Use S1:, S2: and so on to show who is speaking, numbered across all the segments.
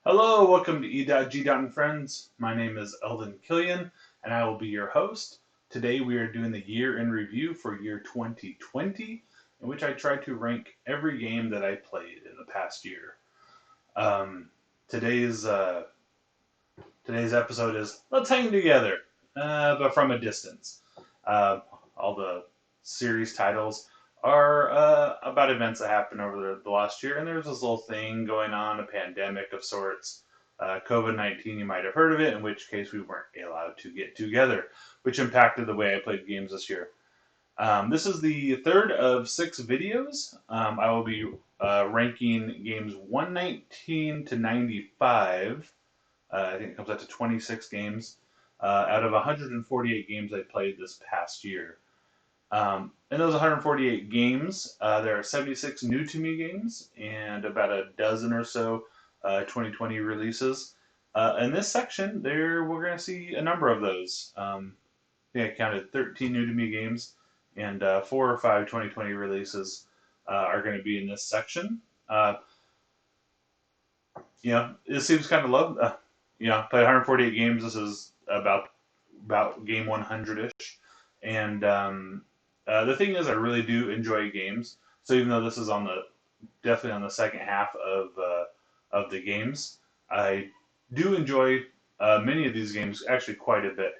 S1: Hello, welcome to Edot Gdot and Friends. My name is Elden Killian, and I will be your host. Today we are doing the year in review for year 2020, in which I try to rank every game that I played in the past year. Um, today's today's episode is Let's Hang Together, but from a distance. Uh, all the series titles are about events that happened over the last year, and there's this little thing going on, a pandemic of sorts. COVID-19, you might have heard of it, in which case we weren't allowed to get together, which impacted the way I played games this year. This is the third of 6 videos. I will be ranking games 119 to 95. I think it comes out to 26 games out of 148 games I played this past year. In those 148 games, there are 76 new to me games and about a dozen or so 2020 releases. In this section, we're going to see a number of those. I think I counted 13 new to me games, and 4 or 5 2020 releases are going to be in this section. Uh, it seems kind of low. Played 148 games. This is about game 100ish, and the thing is, I really do enjoy games. So even though this is definitely on the second half of the games, I do enjoy many of these games actually quite a bit.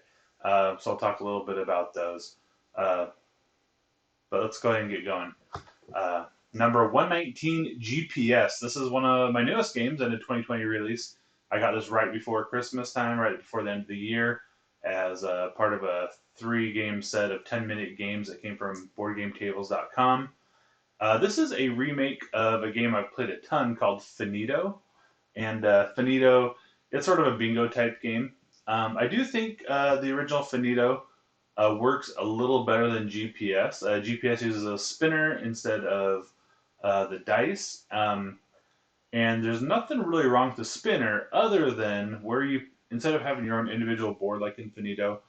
S1: So I'll talk a little bit about those. Uh, but let's go ahead and get going. Number 119, GPS. This is one of my newest games in a 2020 release. I got this right before Christmas time, right before the end of the year, as part of a 3-game set of 10-minute games that came from BoardGameTables.com. This is a remake of a game I've played a ton called Finito. And Finito, it's sort of a bingo type game. I do think the original Finito works a little better than GPS. GPS uses a spinner instead of the dice. And there's nothing really wrong with the spinner other than where instead of having your own individual board like Infinito,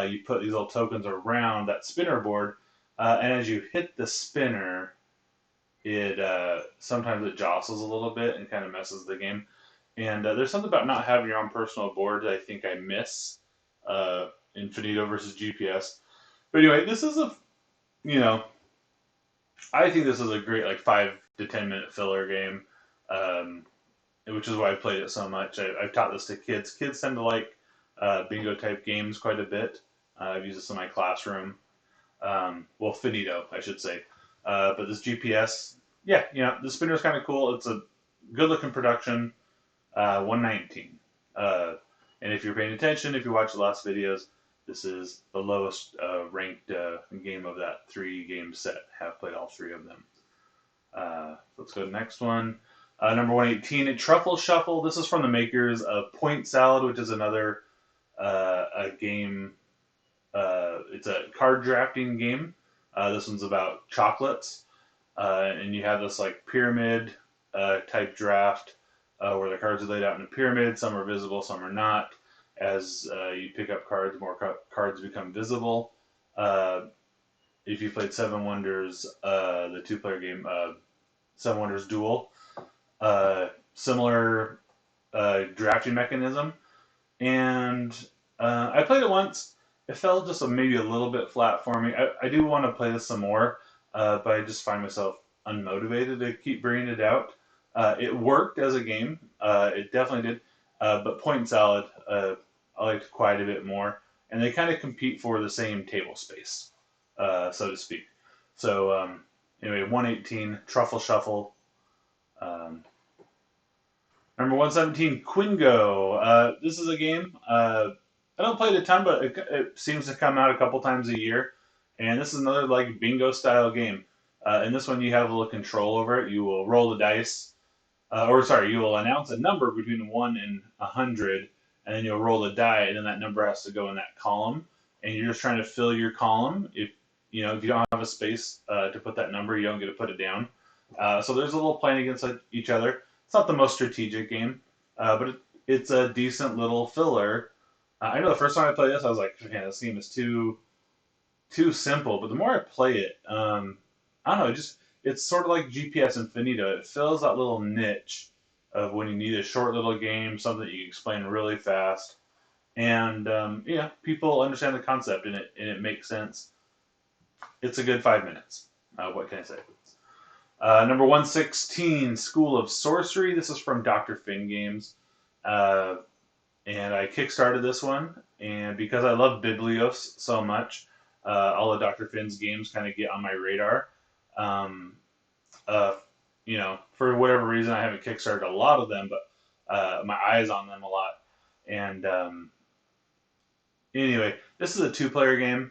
S1: you put these little tokens around that spinner board. And as you hit the spinner, it sometimes it jostles a little bit and kind of messes the game. And there's something about not having your own personal board that I think I miss in Finito versus GPS. But anyway, this is you know, I think this is a great 5 to 10 minute filler game, which is why I played it so much. I've taught this to kids. Kids tend to like bingo type games quite a bit. I've used this in my classroom. Finito, I should say. But this GPS, yeah, the spinner's kind of cool. It's a good looking production. 119. And if you're paying attention, if you watch the last videos, this is the lowest ranked game of that 3-game set. Have played all 3 of them. Let's go to the next one. Number 118, Truffle Shuffle. This is from the makers of Point Salad, which is another a game. It's a card drafting game. This one's about chocolates, and you have this pyramid type draft where the cards are laid out in a pyramid. Some are visible, some are not. As you pick up cards, more cards become visible. If you played Seven Wonders, the 2-player game, Seven Wonders Duel, similar drafting mechanism. And I played it once. It felt just maybe a little bit flat for me. I do want to play this some more, but I just find myself unmotivated to keep bringing it out. It worked as a game. It definitely did. But Point Salad, I liked quite a bit more. And they kind of compete for the same table space, so to speak. So, anyway, 118, Truffle Shuffle. Um, Number 117, Quingo. This is a game. I don't play it a ton, but it seems to come out a couple times a year. And this is another bingo style game. In this one, you have a little control over it. You will roll the dice, you will announce a number between 1 and 100, and then you'll roll the die, and then that number has to go in that column. And you're just trying to fill your column. If you don't have a space to put that number, you don't get to put it down. So there's a little playing against each other. It's not the most strategic game, but it's a decent little filler. I know the first time I played this, I was like, man, this game is too simple. But the more I play it, I don't know, it's sort of like GPS Infinito. It fills that little niche of when you need a short little game, something that you can explain really fast, and yeah, people understand the concept and it makes sense. It's a good 5 minutes. What can I say? Number 116, School of Sorcery. This is from Dr. Finn Games. Uh, and I kickstarted this one. And because I love Biblios so much, all of Dr. Finn's games kind of get on my radar. Um, uh, for whatever reason, I haven't kickstarted a lot of them, but my eye's on them a lot. And anyway, this is a two-player game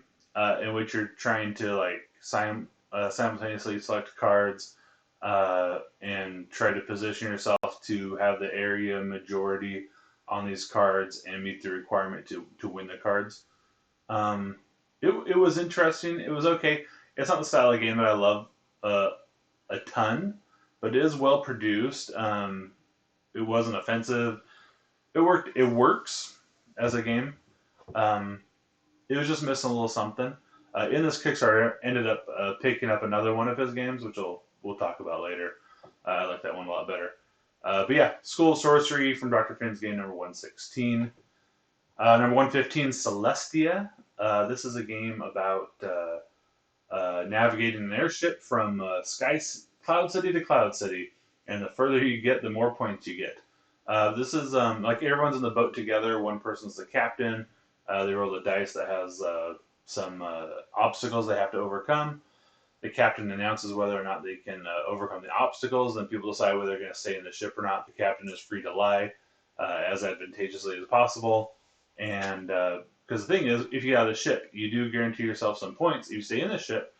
S1: in which you're trying to like simultaneously select cards and try to position yourself to have the area majority on these cards and meet the requirement to win the cards. Um, it was interesting. It was okay. It's not the style of game that I love a ton, but it is well produced. It wasn't offensive. It worked. It works as a game. Um, it was just missing a little something. In this Kickstarter, I ended up picking up another one of his games, which we'll talk about later. I like that one a lot better. But yeah, School of Sorcery from Dr. Finn's game number 116. Number 115, Celestia. This is a game about navigating an airship from Cloud City to Cloud City, and the further you get, the more points you get. This is like everyone's in the boat together. One person's the captain. They roll the dice that has some obstacles they have to overcome. The captain announces whether or not they can overcome the obstacles. Then people decide whether they're going to stay in the ship or not. The captain is free to lie as advantageously as possible. And because the thing is, if you get out of the ship, you do guarantee yourself some points. If you stay in the ship,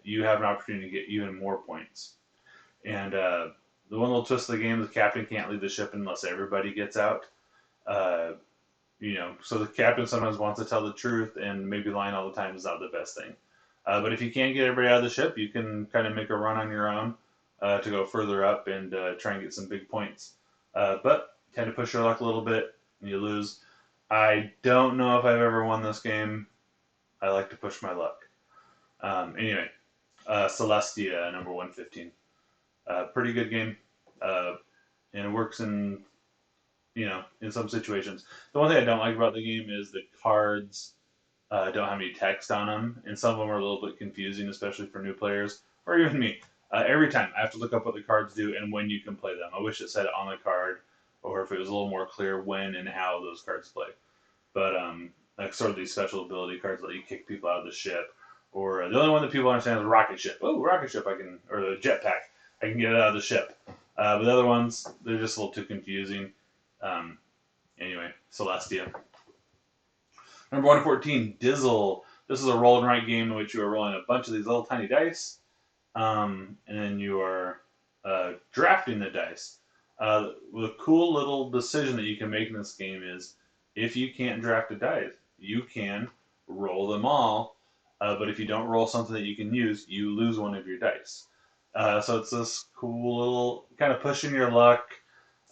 S1: you have an opportunity to get even more points. And the one little twist of the game, the captain can't leave the ship unless everybody gets out. Uh, so the captain sometimes wants to tell the truth, and maybe lying all the time is not the best thing. But if you can't get everybody out of the ship, you can kind of make a run on your own to go further up and try and get some big points. But tend to push your luck a little bit, and you lose. I don't know if I've ever won this game. I like to push my luck. Anyway, Celestia, number 115. Pretty good game, and it works in some situations. The one thing I don't like about the game is the cards don't have any text on them, and some of them are a little bit confusing, especially for new players, or even me. Every time I have to look up what the cards do and when you can play them. I wish it said it on the card, or if it was a little more clear when and how those cards play. But like sort of these special ability cards let you kick people out of the ship, or the only one that people understand is rocket ship. Oh, rocket ship! I can, or the jetpack. I can get it out of the ship. But the other ones, they're just a little too confusing. Anyway, Celestia. Number 114, Dizzle. This is a roll and write game in which you are rolling a bunch of these little tiny dice, and then you are drafting the dice. The cool little decision that you can make in this game is if you can't draft a dice, you can roll them all, but if you don't roll something that you can use, you lose one of your dice. So it's this cool little kind of pushing your luck.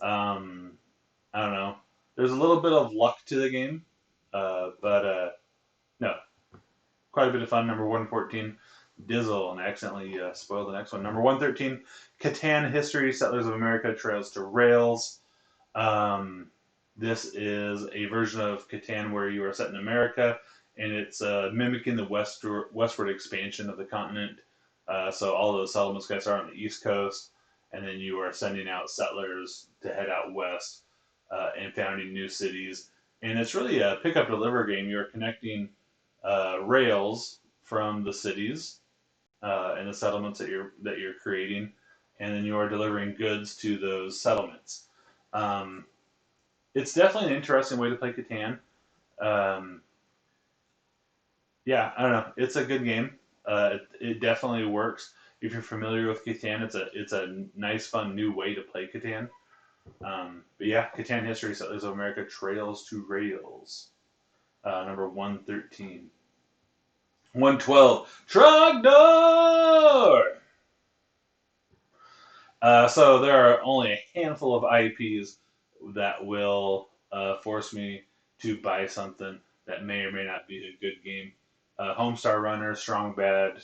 S1: I don't know. There's a little bit of luck to the game, but no, quite a bit of fun. Number 114, Dizzle, and I accidentally spoiled the next one. Number 113, Catan History, Settlers of America, Trails to Rails. This is a version of Catan where you are set in America, and it's mimicking the westward expansion of the continent. So all of those settlements guys are on the East Coast, and then you are sending out settlers to head out west and founding new cities. And it's really a pick-up deliver game. You're connecting rails from the cities and the settlements that you're creating, and then you are delivering goods to those settlements. It's definitely an interesting way to play Catan. Yeah, I don't know. It's a good game. It definitely works. If you're familiar with Catan, it's a nice, fun new way to play Catan. But yeah, Catan History, Settlers of America, Trails to Rails. Number 113. 112, Trogdor! So there are only a handful of IPs that will force me to buy something that may or may not be a good game. Homestar Runner, Strong Bad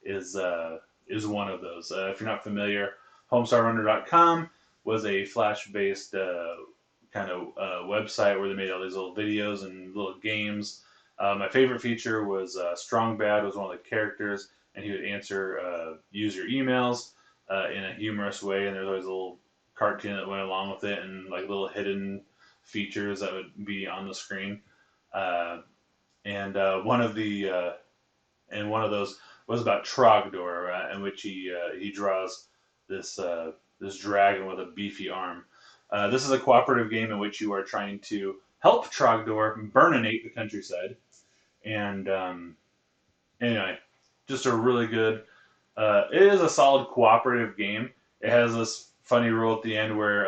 S1: is one of those. If you're not familiar, homestarrunner.com. was a Flash-based kind of website where they made all these little videos and little games. My favorite feature was Strong Bad was one of the characters, and he would answer user emails in a humorous way, and there's always a little cartoon that went along with it, and like little hidden features that would be on the screen. Uh, and one of those was about Trogdor, in which he draws this this dragon with a beefy arm. This is a cooperative game in which you are trying to help Trogdor burninate the countryside. And anyway, just a really good. It is a solid cooperative game. It has this funny rule at the end where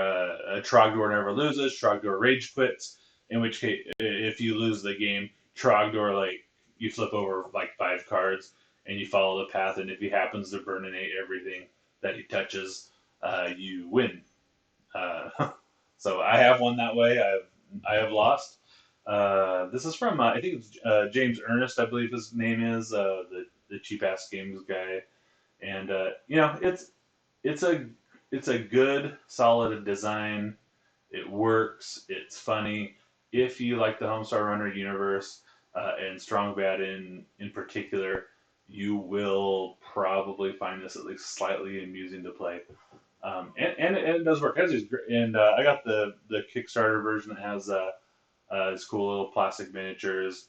S1: Trogdor never loses. Trogdor rage quits. In which case, if you lose the game, Trogdor you flip over like 5 cards and you follow the path. And if he happens to burninate everything that he touches, you win. So I have won that way. I have lost. This is from I think it's James Ernest, I believe his name is the cheap ass games guy, and it's a good solid design. It works. It's funny. If you like the Homestar Runner universe and Strong Bad in particular, you will probably find this at least slightly amusing to play. And it does work. And I got the Kickstarter version that has these cool little plastic miniatures,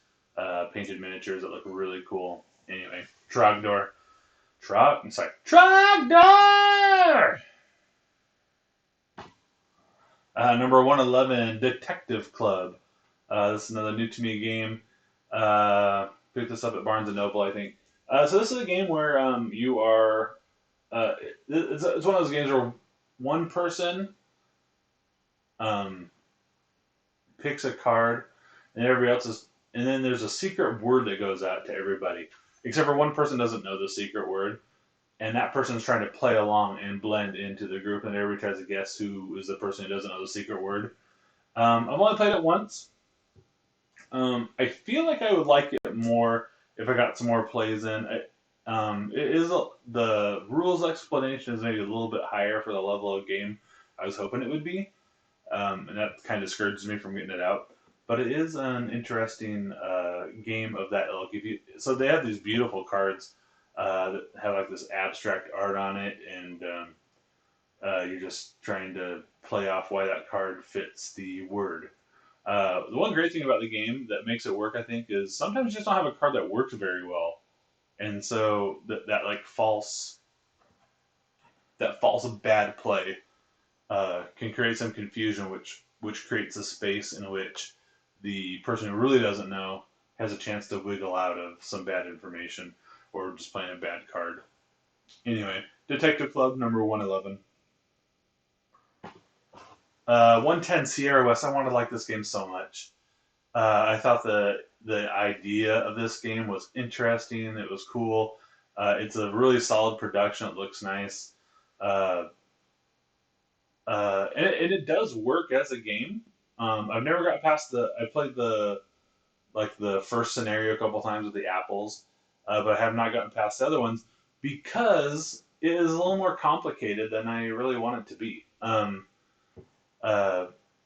S1: painted miniatures that look really cool. Anyway, Trogdor. Trogdor! Number 111, Detective Club. This is another new to me game. Picked this up at Barnes & Noble, I think. So this is a game where you are... it's one of those games where one person picks a card, and everybody else is... And then there's a secret word that goes out to everybody. Except for one person doesn't know the secret word. And that person's trying to play along and blend into the group, and everybody tries to guess who is the person who doesn't know the secret word. I've only played it once. I feel like I would like it more if I got some more plays in. The rules explanation is maybe a little bit higher for the level of game I was hoping it would be, and that kind of discourages me from getting it out. But it is an interesting game of that ilk. So they have these beautiful cards that have like this abstract art on it, and you're just trying to play off why that card fits the word. The one great thing about the game that makes it work, I think, is sometimes you just don't have a card that works very well, and so that like false bad play can create some confusion, which creates a space in which the person who really doesn't know has a chance to wiggle out of some bad information or just playing a bad card. Anyway, Detective Club number 111. 110 Sierra West. I wanted to like this game so much. I thought the idea of this game was interesting. It was cool. It's a really solid production. It looks nice. And it does work as a game. I've never got past I played the first scenario a couple times with the apples, but I have not gotten past the other ones because it is a little more complicated than I really want it to be.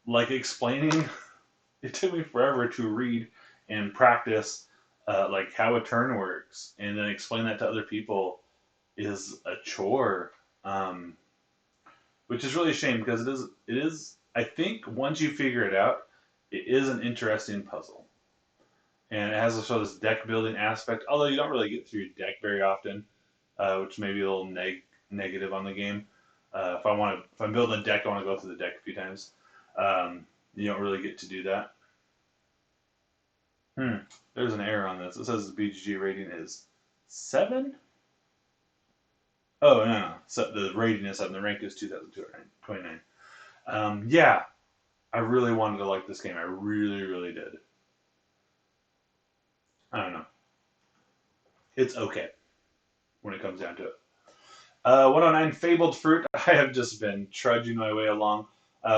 S1: Like explaining, it took me forever to read and practice like how a turn works, and then explain that to other people is a chore, which is really a shame because it is. I think once you figure it out, it is an interesting puzzle, and it has sort of this deck building aspect. Although you don't really get through your deck very often, which may be a little negative on the game. If I'm building a deck, I want to go through the deck a few times. You don't really get to do that. There's an error on this. It says the BGG rating is 7. Oh no. So the rating is 7. The rank is 2,229. Yeah, I really wanted to like this game. I really, really did. I don't know. It's okay when it comes down to it. 109 Fabled Fruit. I have just been trudging my way along.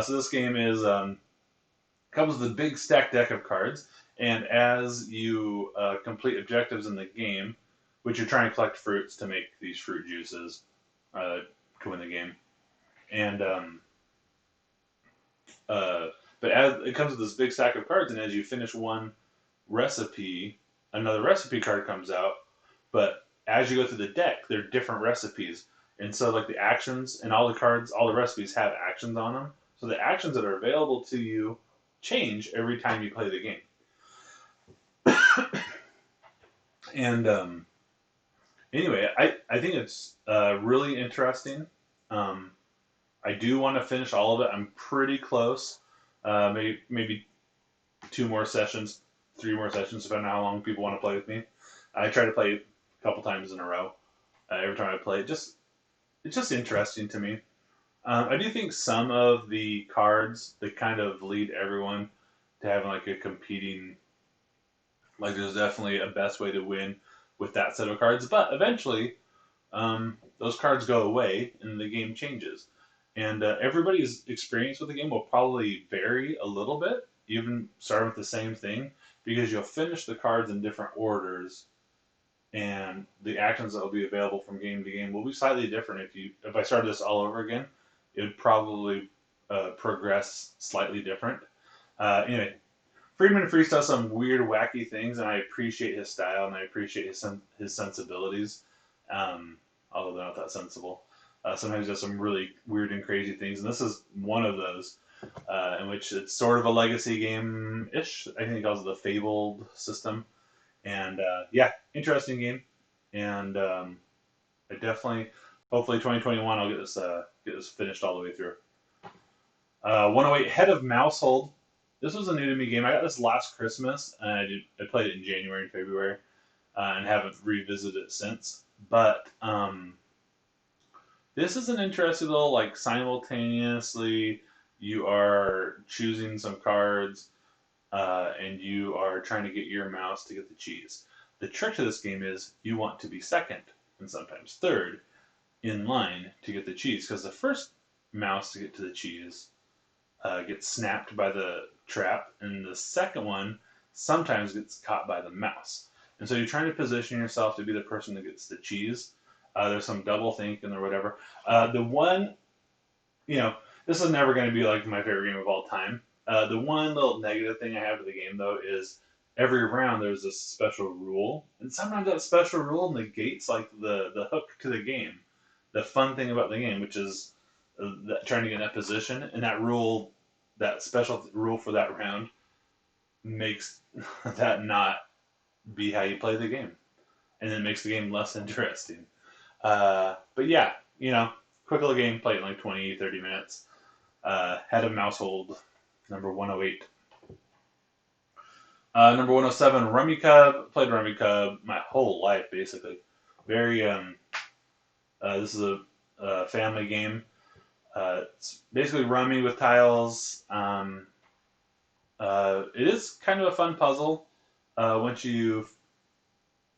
S1: So this game comes with a big stacked deck of cards, and as you complete objectives in the game, which you're trying to collect fruits to make these fruit juices to win the game, and But as it comes with this big stack of cards, and as you finish one recipe, another recipe card comes out. But as you go through the deck, there are different recipes, and so like the actions and all the cards, all the recipes have actions on them. So the actions that are available to you change every time you play the game. And anyway, I think it's really interesting. Um, I do want to finish all of it. I'm pretty close. Maybe 2 more sessions, 3 more sessions, depending on how long people want to play with me. I try to play a couple times in a row. Every time I play, it's just interesting to me. I do think some of the cards that kind of lead everyone to having like a competing, like there's definitely a best way to win with that set of cards, but eventually those cards go away and the game changes. And everybody's experience with the game will probably vary a little bit, even starting with the same thing, because you'll finish the cards in different orders, and the actions that will be available from game to game will be slightly different. If I started this all over again, it would probably progress slightly different. Anyway, Friedman Freeze does some weird, wacky things, and I appreciate his style and I appreciate his sensibilities. Although they're not that sensible. Sometimes he does some really weird and crazy things, and this is one of those in which it's sort of a legacy game-ish. I think he calls it the Fabled system. And yeah, interesting game. And I definitely, hopefully 2021, I'll get this finished all the way through. 108 Head of Mousehold. This was a new to me game. I got this last Christmas, and I played it in January and February, and haven't revisited it since. But this is an interesting little, like, simultaneously you are choosing some cards, and you are trying to get your mouse to get the cheese. The trick to this game is you want to be second, and sometimes third, in line to get the cheese, because the first mouse to get to the cheese gets snapped by the trap, and the second one sometimes gets caught by the mouse. And so you're trying to position yourself to be the person that gets the cheese. There's some double thinking or whatever. The one, this is never going to be like my favorite game of all time. The one little negative thing I have to the game, though, is every round there's a special rule, and sometimes that special rule negates like the hook to the game, the fun thing about the game, which is trying to get in that position, and that special rule for that round makes that not be how you play the game, and it makes the game less interesting. But yeah, quick little game, play it in like 20, 30 minutes. Head of Mousehold, number 108. Number 107, Rummy Cub. Played Rummy Cub my whole life, basically. Very, this is a family game. It's basically rummy with tiles. It is kind of a fun puzzle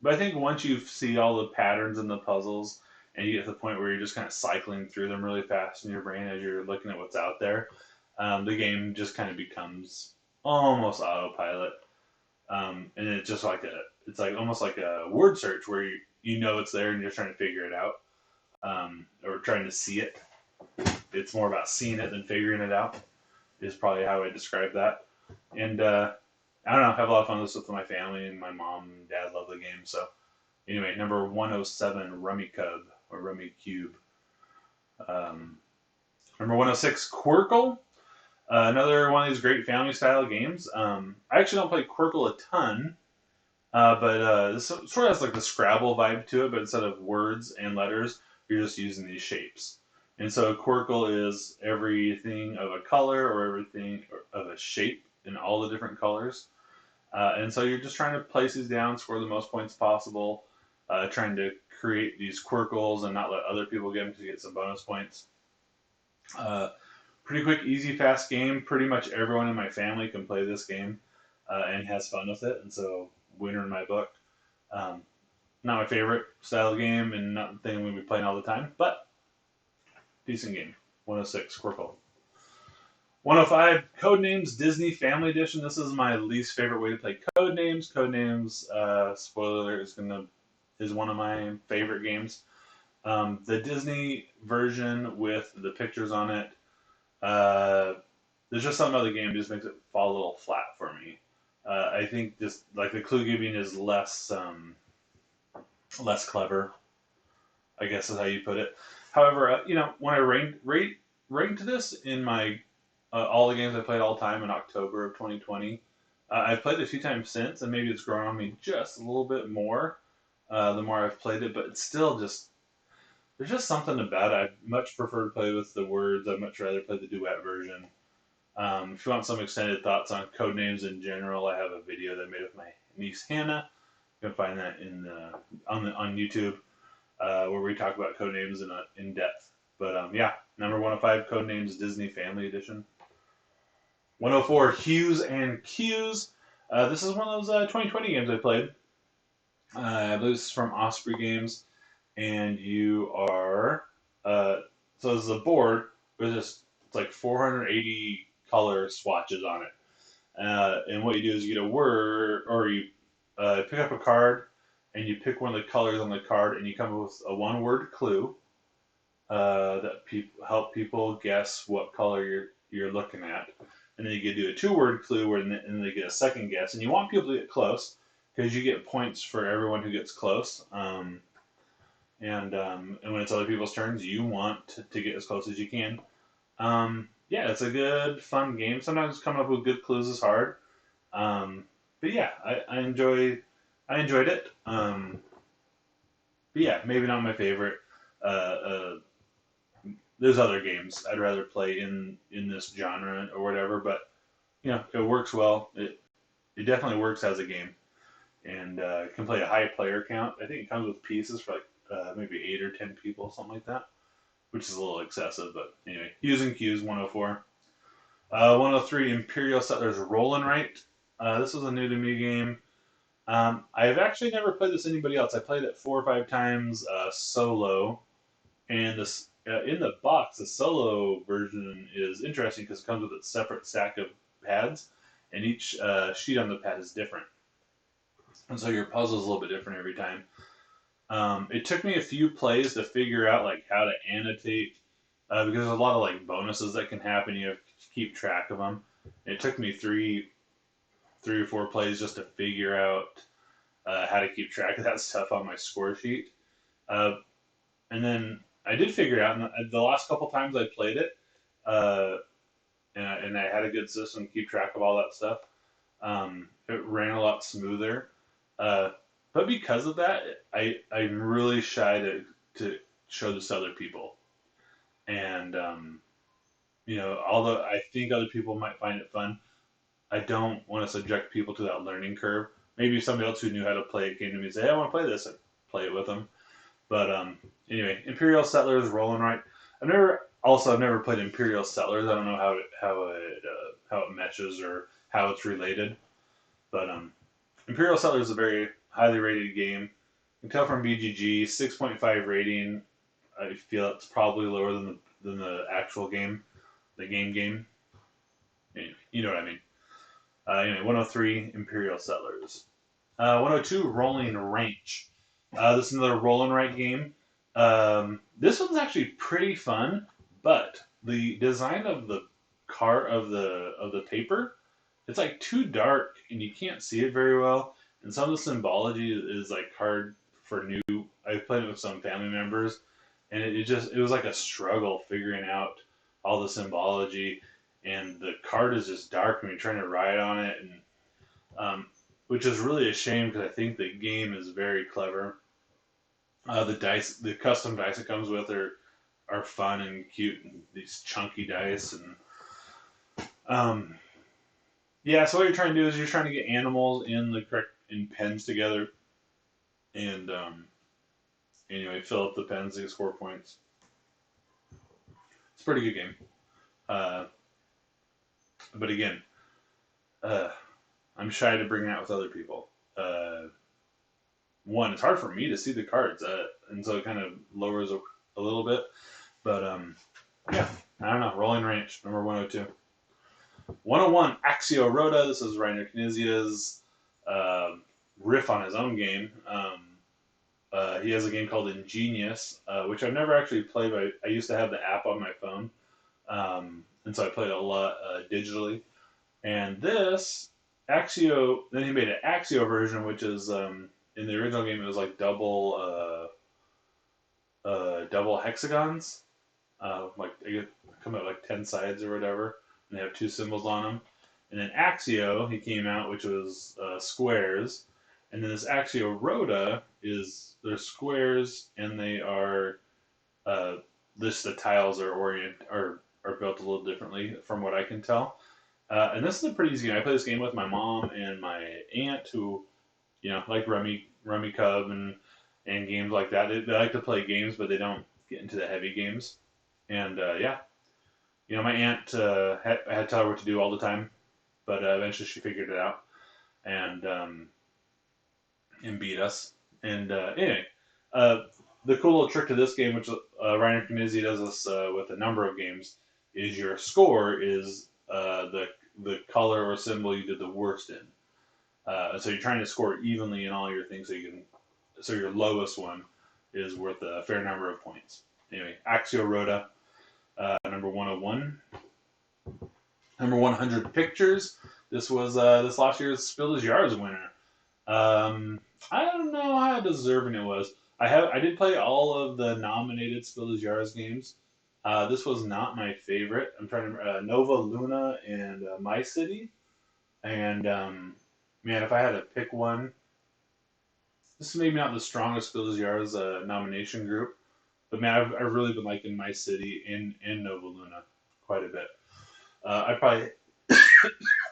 S1: but I think once you see all the patterns in the puzzles and you get to the point where you're just kind of cycling through them really fast in your brain as you're looking at what's out there, the game just kind of becomes almost autopilot. And it's just it's like almost like a word search where you know it's there and you're trying to figure it out, or trying to see it. It's more about seeing it than figuring it out, is probably how I describe that. And I don't know, have a lot of fun with this with my family, and my mom and dad love the game. So anyway, number 107, Rummy Cub, or Rummy Cube. Number 106, Quirkle. Another one of these great family style games. I actually don't play Quirkle a ton, but this sort of has like the Scrabble vibe to it, but instead of words and letters, you're just using these shapes. And so Quirkle is everything of a color or everything of a shape in all the different colors. And so you're just trying to place these down, score the most points possible, trying to create these Quirkles and not let other people get them to get some bonus points. Pretty quick, easy, fast game. Pretty much everyone in my family can play this game and has fun with it. And so, winner in my book. Not my favorite style of game and not the thing we'll be playing all the time, but decent game. 106, Quirkle. 105, Codenames Disney Family Edition. This is my least favorite way to play Codenames. Codenames, spoiler alert, is one of my favorite games. The Disney version with the pictures on it there's just something about the game that just makes it fall a little flat for me. I think just like the clue giving is less clever, I guess is how you put it. However, when I ranked this in my all the games I played all time in October of 2020, I've played it a few times since, and maybe it's grown on me just a little bit more the more I've played it. But it's still just there's just something about it. I much prefer to play with the words. I'd much rather play the duet version. If you want some extended thoughts on code names in general, I have a video that I made with my niece Hannah. You can find that on YouTube where we talk about code names in depth. But yeah, number 105, Code Names Disney Family Edition. 104, Hues and Cues. This is one of those 2020 games I played. I believe this is from Osprey Games, and you are so this is a board with just it's like 480 color swatches on it. And what you do is you get a word, or you pick up a card, and you pick one of the colors on the card, and you come up with a one-word clue that help people guess what color you're looking at. And then you can do a two-word clue, and then they get a second guess. And you want people to get close because you get points for everyone who gets close. And when it's other people's turns, you want to get as close as you can. Yeah, it's a good, fun game. Sometimes coming up with good clues is hard. But yeah, I enjoyed it. But yeah, maybe not my favorite. There's other games I'd rather play in this genre or whatever, but it works well. It definitely works as a game, and can play a high player count. I think it comes with pieces for like maybe 8 or 10 people, something like that, which is a little excessive. But anyway, Hues and Cues 104. 103, Imperial Settlers Roll and Write. This was a new to me game. I have actually never played this with anybody else. I played it 4 or 5 times solo, and this in the box, the solo version is interesting because it comes with a separate stack of pads, and each sheet on the pad is different, and so your puzzle is a little bit different every time. It took me a few plays to figure out like how to annotate because there's a lot of like bonuses that can happen. You have to keep track of them. It took me three or four plays just to figure out how to keep track of that stuff on my score sheet. And then I did figure it out. And the last couple times I played it, and I had a good system to keep track of all that stuff. It ran a lot smoother. But because of that, I'm really shy to show this to other people. And, although I think other people might find it fun, I don't want to subject people to that learning curve. Maybe somebody else who knew how to play it came to me and said, hey, I want to play this, and play it with them. But anyway, Imperial Settlers Roll and Write. I've never played Imperial Settlers. I don't know how it meshes or how it's related. But Imperial Settlers is a very highly rated game. You can tell from BGG 6.5 rating. I feel it's probably lower than the actual game, the game. Anyway, you know what I mean. Anyway, 103 Imperial Settlers. 102 Rolling Ranch. This is another roll and write game. This one's actually pretty fun, but the design of the the paper, it's like too dark and you can't see it very well. And some of the symbology is like hard for new. I played it with some family members, and it was like a struggle figuring out all the symbology. And the card is just dark when you're trying to write on it, and which is really a shame because I think the game is very clever. The custom dice it comes with are fun and cute, and these chunky dice, and yeah. So what you're trying to do is you're trying to get animals in pens together, and anyway, fill up the pens to get score points. It's a pretty good game, but again, I'm shy to bring that with other people. One, it's hard for me to see the cards, and so it kind of lowers a little bit. But yeah, I don't know. Rolling Ranch, number 102. 101, Axio Rhoda. This is Reiner Knizia's riff on his own game. He has a game called Ingenious, which I've never actually played, but I used to have the app on my phone. and so I played it a lot digitally. And this Axio, then he made an Axio version, which is in the original game it was like double hexagons, like they come out like 10 sides or whatever, and they have two symbols on them. And then Axio, he came out, which was squares, and then this Axio Rhoda is they're squares and they are the tiles are built a little differently from what I can tell. And this is a pretty easy game. I play this game with my mom and my aunt, who like Rummy Cub and games like that. They like to play games, but they don't get into the heavy games. And yeah, my aunt I had to tell her what to do all the time, but eventually she figured it out and beat us. And anyway, uh, the cool little trick to this game, which Reiner Knizia does this with a number of games, is your score is the color or symbol you did the worst in. So you're trying to score evenly in all your things, so your lowest one is worth a fair number of points. Anyway, Axio Rhoda, number 101. Number 100 Pictures. This was this last year's Spiel des Jahres winner. I don't know how deserving it was. I did play all of the nominated Spiel des Jahres games. This was not my favorite. I'm trying to remember, Nova Luna and My City. And man, if I had to pick one, this is maybe not the strongest Spiel des Jahres nomination group, but man, I've really been liking My City and Nova Luna quite a bit. I'd probably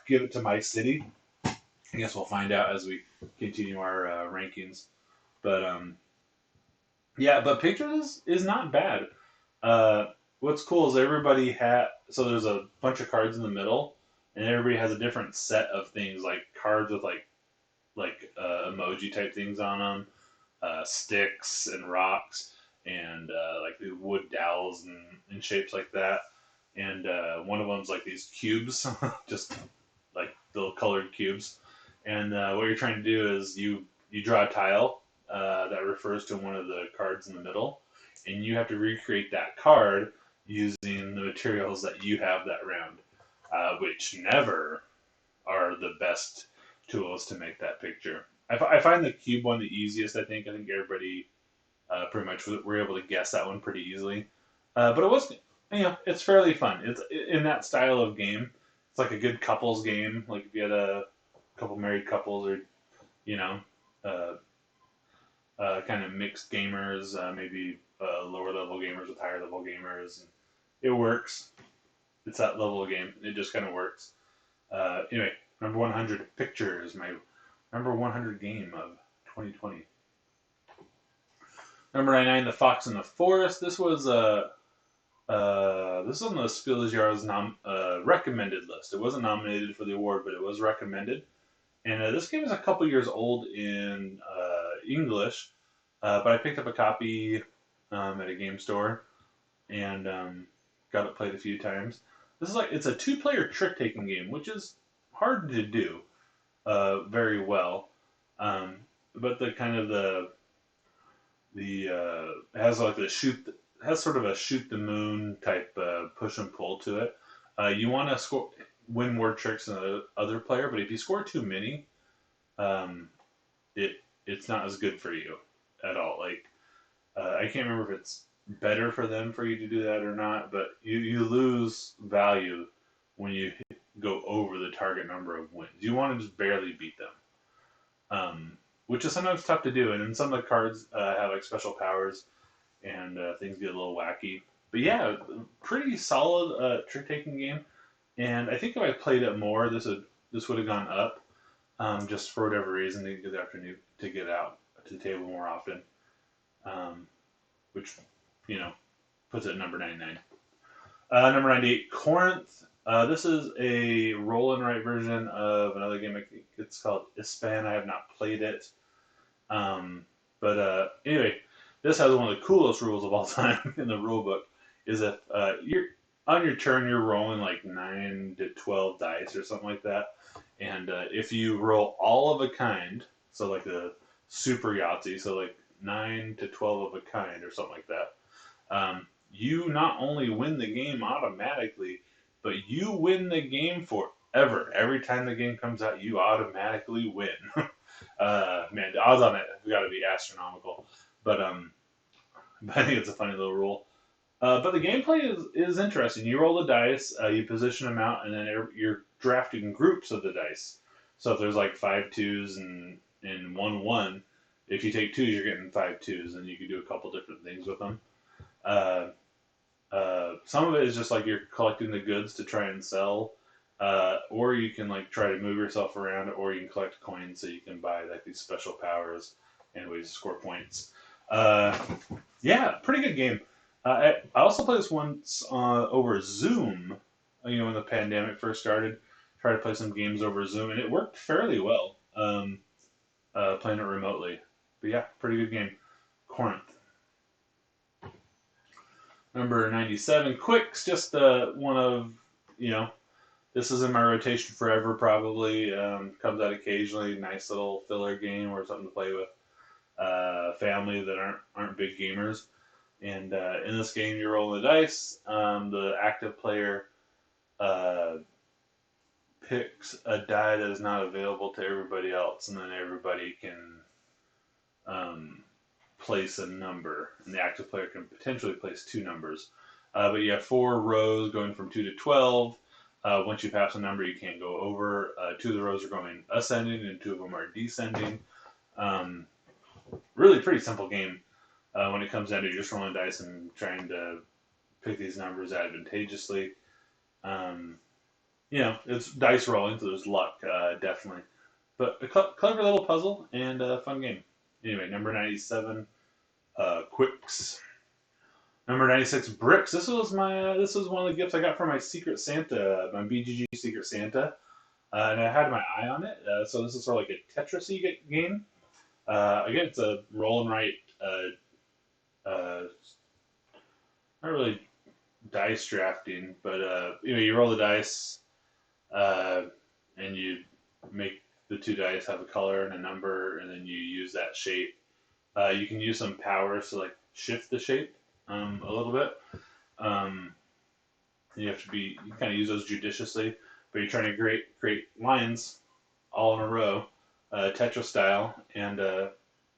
S1: give it to My City. I guess we'll find out as we continue our rankings. But yeah, but Pictures is not bad. What's cool is so there's a bunch of cards in the middle, and everybody has a different set of things, like cards with emoji type things on them, sticks and rocks, and like the wood dowels and shapes like that. And one of them's like these cubes, just like little colored cubes. And what you're trying to do is you draw a tile that refers to one of the cards in the middle, and you have to recreate that card using the materials that you have that round, which never are the best tools to make that picture. I find the cube one the easiest. I think everybody pretty much were able to guess that one pretty easily. But it was, it's fairly fun. It's in that style of game. It's like a good couples game. Like if you had a couple married couples, or uh, kind of mixed gamers, maybe lower level gamers with higher level gamers. And it works. It's that level of game. It just kind of works. Anyway, number 100 Pictures, my number 100 game of 2020. Number 99, The Fox and the Forest. This was this is on the Spiel des Jahres recommended list. It wasn't nominated for the award, but it was recommended. And this game is a couple years old in English, but I picked up a copy at a game store and got it played a few times. It's a two-player trick-taking game, which is hard to do very well. But the kind of it has like has sort of a shoot the moon type push and pull to it. You want to win more tricks than the other player, but if you score too many, it's not as good for you at all. Like I can't remember if it's better for them for you to do that or not, but you lose value when you go over the target number of wins. You want to just barely beat them, which is sometimes tough to do. And then some of the cards have like special powers, and things get a little wacky. But yeah, pretty solid trick taking game. And I think if I played it more, this would have gone up, just for whatever reason to get out to the table more often, which puts it at number 99. Number 98, Corinth. This is a roll and write version of another game. I think it's called Ispan. I have not played it, but anyway, this has one of the coolest rules of all time in the rule book. Is if you're on your turn, you're rolling like 9 to 12 dice or something like that. And if you roll all of a kind, so like a super Yahtzee, so like 9 to 12 of a kind or something like that, you not only win the game automatically, but you win the game forever. Every time the game comes out, you automatically win. Man, the odds on it have got to be astronomical. But I think it's a funny little rule. But the gameplay is interesting. You roll the dice, you position them out, and then you're drafting groups of the dice. So if there's like 5 2s and 1 1, if you take 2s, you're getting 5 2s, and you can do a couple different things with them. Some of it is just like you're collecting the goods to try and sell, or you can like try to move yourself around, or you can collect coins so you can buy like these special powers and ways to score points. Yeah, pretty good game. I also played this once over Zoom. When the pandemic first started, tried to play some games over Zoom, and it worked fairly well. Playing it remotely, but yeah, pretty good game. Corinth. Number 97, Quicks, just one of, this is in my rotation forever probably. Comes out occasionally, nice little filler game or something to play with family that aren't big gamers. And in this game, you roll the dice. The active player picks a die that is not available to everybody else, and then everybody can place a number, and the active player can potentially place 2 numbers. But you have 4 rows going from 2 to 12. Once you pass a number, you can't go over. 2 of the rows are going ascending, and 2 of them are descending. Really pretty simple game when it comes down to just rolling dice and trying to pick these numbers advantageously. It's dice rolling, so there's luck, definitely. But a clever little puzzle and a fun game. Anyway, number 97, Quicks. Number 96, Bricks. This was one of the gifts I got for my Secret Santa, my BGG Secret Santa, and I had my eye on it. So this is sort of like a Tetris-y game. Again, it's a roll and write, not really dice drafting, but you roll the dice, and you make the 2 dice have a color and a number, and then you use that shape. You can use some powers to like shift the shape a little bit. You kind of use those judiciously, but you're trying to create lines all in a row, Tetris style, and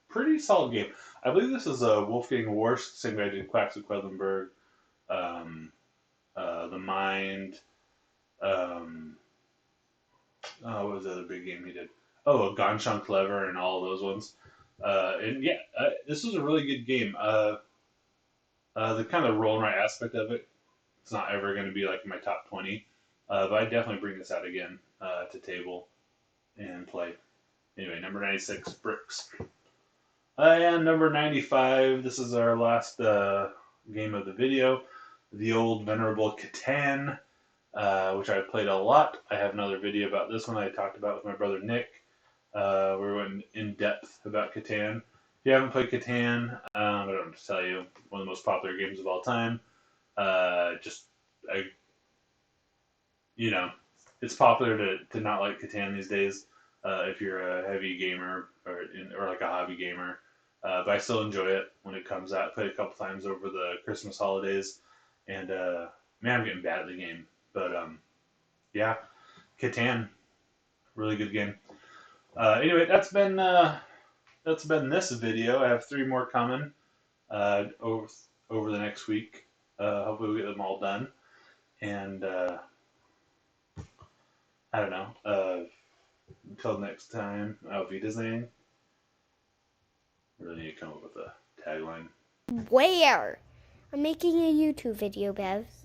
S1: pretty solid game. I believe this is Wolfgang Warst, same guy who did Quacks of Quedlinburg, The Mind. What was the other big game he did? Oh, Ganshan Clever and all of those ones. And yeah, this was a really good game. The kind of roll and write aspect of it, it's not ever going to be like my top 20, but I definitely bring this out again to table and play. Anyway, number 96, Bricks. And number 95, this is our last game of the video, the old venerable Catan, which I've played a lot. I have another video about this one I talked about with my brother Nick. Where we went in depth about Catan. If you haven't played Catan, I don't have to tell you, one of the most popular games of all time. It's popular to not like Catan these days if you're a heavy gamer or like a hobby gamer. But I still enjoy it when it comes out. Played a couple times over the Christmas holidays, and man, I'm getting bad at the game. But yeah, Catan, really good game. Anyway, that's been this video. I have 3 more coming over the next week. Hopefully we'll get them all done. And I don't know. Until next time, auf Wiedersehen. Really need to come up with a tagline.
S2: Where? I'm making a YouTube video, Bevs.